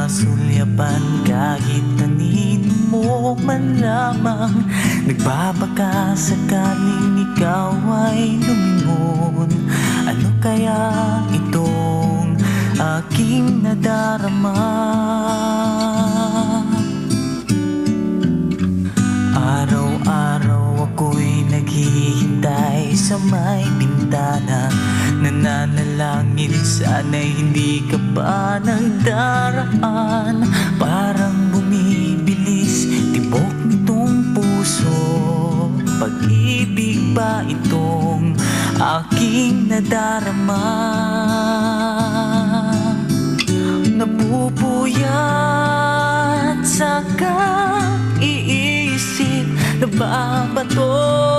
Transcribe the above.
masulyapan kahit tanin mo man lamang. Nagbabaka sakaling ikaw ay lumingon. Ano kaya itong aking nadarama? Araw-araw ako'y naghihintay sa may bintana, nananalangin sana'y hindi ka pa nagdaraan. Parang bumibilis tibok nitong puso, pag-ibig ba itong aking nadarama? Napupuyat sa kaiisip, nababato